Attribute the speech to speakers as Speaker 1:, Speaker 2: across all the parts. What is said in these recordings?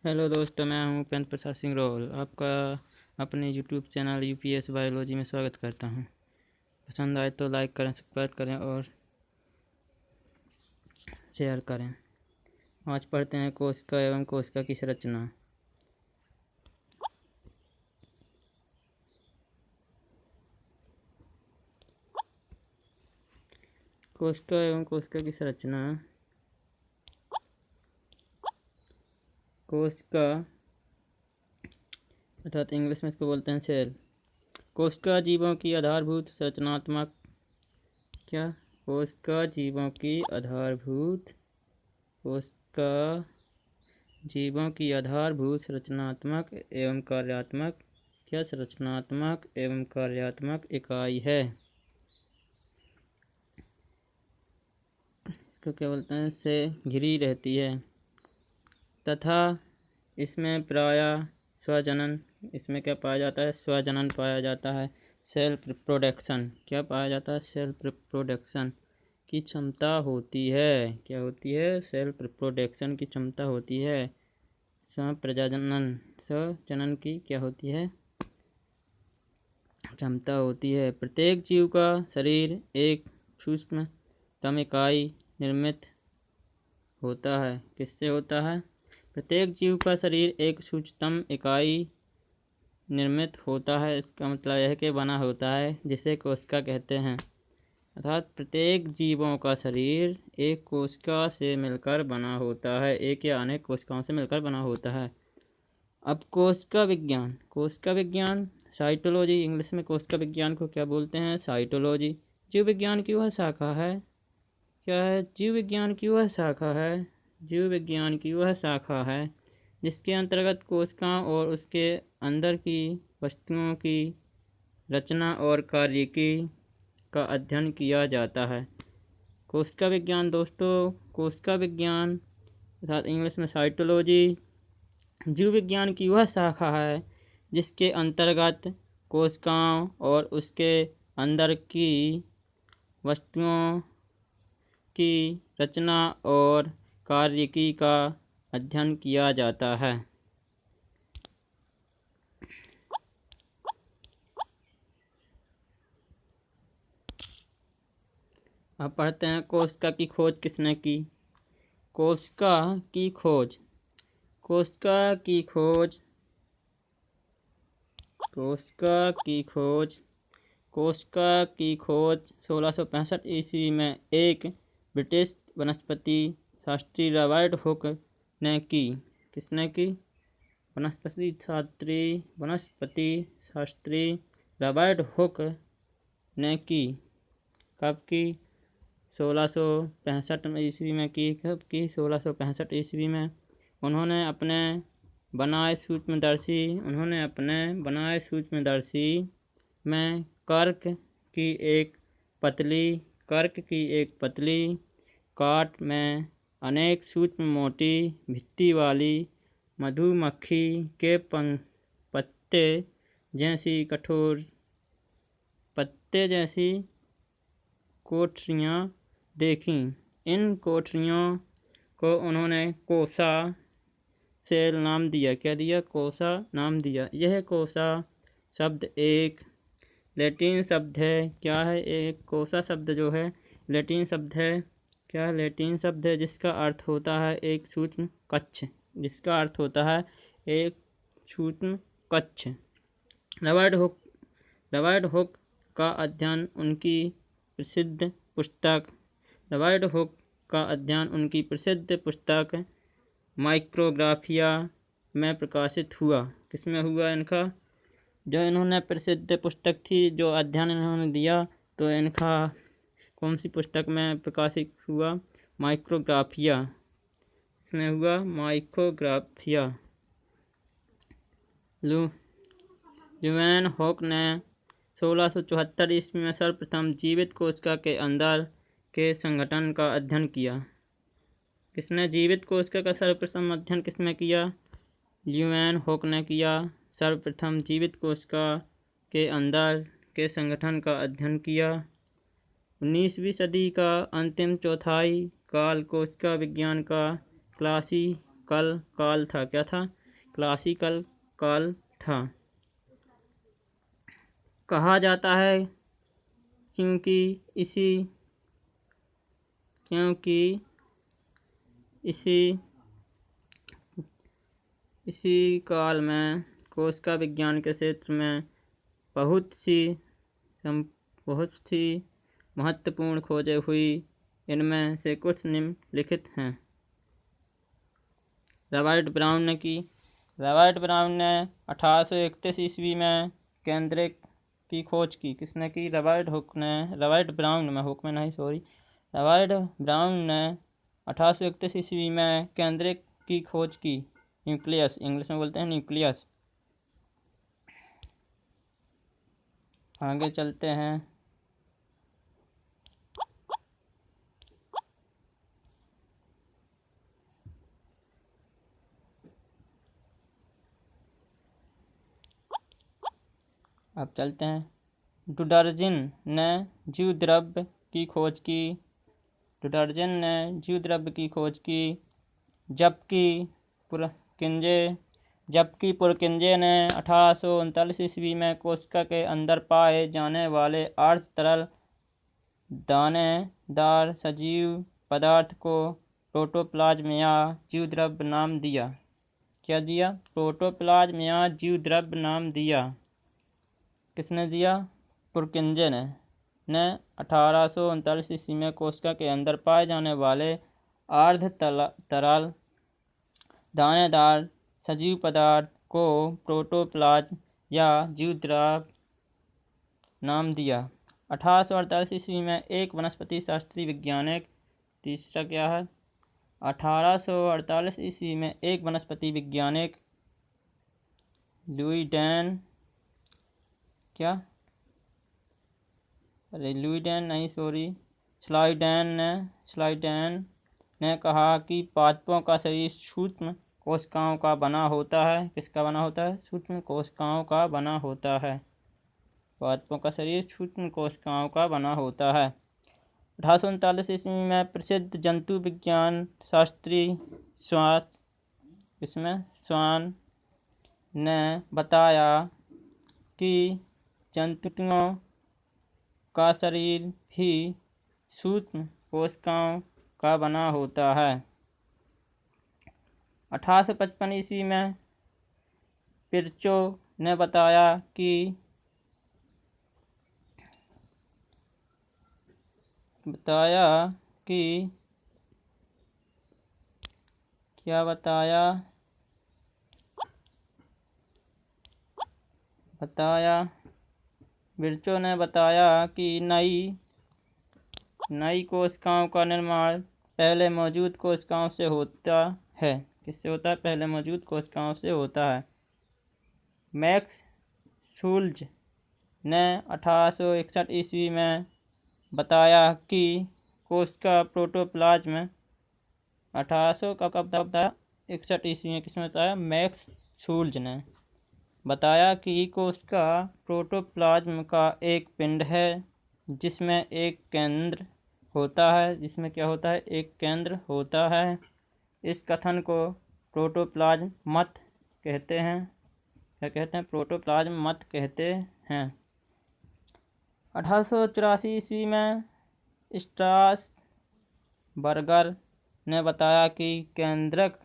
Speaker 1: Hello दोस्तों, मैं हूं उपेंद्र प्रसाद सिंह रोहल। आपका अपने यूट्यूब चैनल यूपीएस बायोलॉजी में स्वागत करता हूं। पसंद आए तो लाइक करें, सब्सक्राइब करें और शेयर करें। आज पढ़ते हैं कोशिका एवं कोशिका की संरचना। कोशिका एवं कोशिका की संरचना। कोशिका अर्थात इंग्लिश में इसको बोलते हैं सेल। कोशिका जीवों की आधारभूत संरचनात्मक कोशिका जीवों की संरचनात्मक एवं कार्यात्मक इकाई है। इसको क्या बोलते हैं, से घिरी रहती है तथा इसमें प्रायः स्वजनन क्या पाया जाता है? स्वजनन पाया जाता है। सेल्फ रिप्रोडक्शन क्या पाया जाता है? सेल्फ रिप्रोडक्शन की क्षमता होती है। क्या होती है? सेल्फ रिप्रोडक्शन की क्षमता होती है। स्वजनन की क्या होती है? क्षमता होती है। प्रत्येक जीव का शरीर एक सूक्ष्मतम इकाई निर्मित होता है। किससे होता है? प्रत्येक जीव का शरीर एक सूक्ष्मतम इकाई निर्मित होता है। इसका मतलब यह है कि बना होता है, जिसे कोशिका कहते हैं। अर्थात प्रत्येक जीवों का शरीर एक कोशिका से मिलकर बना होता है, एक या अनेक कोशिकाओं से मिलकर बना होता है। अब कोशिका विज्ञान साइटोलॉजी, इंग्लिश में कोशिका विज्ञान को क्या बोलते हैं? साइटोलॉजी। जीव विज्ञान की वह शाखा है। क्या है? जीव विज्ञान की वह शाखा है जिसके अंतर्गत कोशिकाओं और उसके अंदर की वस्तुओं की रचना और कार्यकी का अध्ययन किया जाता है। कोशिका विज्ञान दोस्तों, कोशिका विज्ञान अर्थात इंग्लिश में साइटोलॉजी जीव विज्ञान की वह शाखा है जिसके अंतर्गत कोशिकाओं और उसके अंदर की वस्तुओं की रचना और कार्यकी का अध्ययन किया जाता है। अब पढ़ते हैं कोशिका की खोज किसने की? कोशिका की खोज 1665 ईस्वी में एक ब्रिटिश वनस्पति शास्त्री रॉबर्ट हुक ने की। किसने की? वनस्पति शास्त्री रॉबर्ट हुक ने की। कब की? 1665 ईस्वी में की। कब की? 1665 ईस्वी में। उन्होंने अपने बनाए सूक्ष्मदर्शी में कर्क की एक पतली काट में अनेक सूक्ष्म मोटी भित्ति वाली मधुमक्खी के पत्ते जैसी कोठरियाँ देखीं। इन कोठरियों को उन्होंने कोसा सेल नाम दिया। क्या दिया? कोसा नाम दिया। यह कोसा शब्द एक लैटिन शब्द है। क्या है? एक कोसा शब्द जो है लैटिन शब्द है। क्या है? लैटिन शब्द है जिसका अर्थ होता है एक सूक्ष्म कक्ष। रॉबर्ट हुक का अध्ययन उनकी प्रसिद्ध पुस्तक माइक्रोग्राफिया में प्रकाशित हुआ। किसमें हुआ इनका? जो इन्होंने प्रसिद्ध पुस्तक थी, जो अध्ययन इन्होंने दिया, तो इनका कौन सी पुस्तक में प्रकाशित हुआ? माइक्रोग्राफिया। इसमें हुआ माइक्रोग्राफिया। ल्यूएन हुक ने 1674 ईस्वी में सर्वप्रथम जीवित कोशिका के अंदर के संगठन का अध्ययन किया। किसने जीवित कोशिका का सर्वप्रथम अध्ययन किसने किया? ल्यूएन हुक ने किया। सर्वप्रथम जीवित कोशिका के अंदर के संगठन का अध्ययन किया। 19वीं सदी का अंतिम चौथाई काल कोशिका विज्ञान का काल था। क्या था? क्लासिकल काल था। कहा जाता है क्योंकि इसी काल में कोशिका विज्ञान के क्षेत्र में बहुत सी महत्वपूर्ण खोजें हुई। इनमें से कुछ निम्नलिखित हैं। रॉबर्ट ब्राउन ने 1831 ईस्वी में केंद्रक की खोज की। किसने की? रॉबर्ट ब्राउन ने 1831 ईस्वी में केंद्रक की खोज की। न्यूक्लियस, इंग्लिश में बोलते हैं न्यूक्लियस। आगे चलते हैं। अब चलते हैं। डुडर्जिन ने जीव द्रव्य की खोज की। जबकि पुरकिंजे ने 1839 ईस्वी में कोशिका के अंदर पाए जाने वाले अर्ध तरल दानेदार सजीव पदार्थ को प्रोटोप्लाज्म या जीव द्रव्य नाम दिया। क्या दिया? प्रोटोप्लाज्म या जीव द्रव्य नाम दिया। किसने दिया? पुरकिंजे ने 1839 ईस्वी में कोशिका के अंदर पाए जाने वाले अर्ध तरल दानेदार सजीव पदार्थ को प्रोटोप्लाज्म या जीव द्रव्य नाम दिया। 1848 ईस्वी में एक वनस्पति शास्त्री वैज्ञानिक। तीसरा क्या है? 1848 ईस्वी में एक वनस्पति वैज्ञानिक स्लाइडेन ने कहा कि पादपों का शरीर सूक्ष्म कोशिकाओं का बना होता है। किसका बना होता है? सूक्ष्म कोशिकाओं का बना होता है। पादपों का शरीर सूक्ष्म कोशिकाओं का बना होता है। 1839 ईस्वी में प्रसिद्ध जंतु विज्ञान शास्त्री स्वान ने बताया कि जंतुओं का शरीर भी सूक्ष्म कोशिकाओं का बना होता है। 1855 ईस्वी में पिर्चो ने बताया कि नई कोशिकाओं का निर्माण पहले मौजूद कोशिकाओं से होता है। किससे होता है? पहले मौजूद कोशिकाओं से होता है। मैक्स शुल्ज ने 1861 ईस्वी में बताया कि कोशिका प्रोटोप्लाज्म 1861 ईस्वी में किसने बताया? मैक्स शुल्ज ने बताया कि कोशिका प्रोटोप्लाज्म का एक पिंड है जिसमें एक केंद्र होता है। जिसमें क्या होता है? एक केंद्र होता है। इस कथन को प्रोटोप्लाज्म मत कहते हैं। क्या कहते हैं? प्रोटोप्लाज्म मत कहते हैं। 1884 ईस्वी में स्ट्रासबर्गर ने बताया कि केंद्रक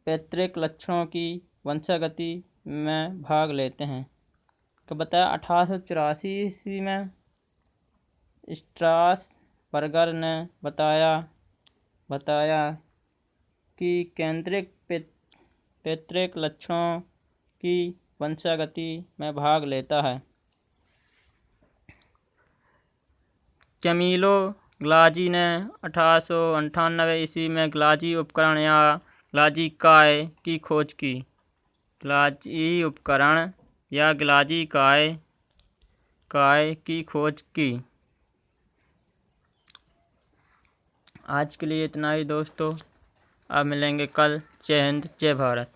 Speaker 1: पैतृक लक्षणों की वंशागति में भाग लेते हैं। क्या बताया? 1884 ईस्वी में स्ट्रासबर्गर ने बताया कि केंद्रक पैतृक लक्षणों की वंशागति में भाग लेता है। कैमिलो ग्लाजी ने 1898 ईस्वी में ग्लाजी उपकरण या ग्लाजी काय की खोज की। ग्लाजी उपकरण या ग्लाजी काय की खोज की। आज के लिए इतना ही दोस्तों। अब मिलेंगे कल। जय हिंद, जय भारत।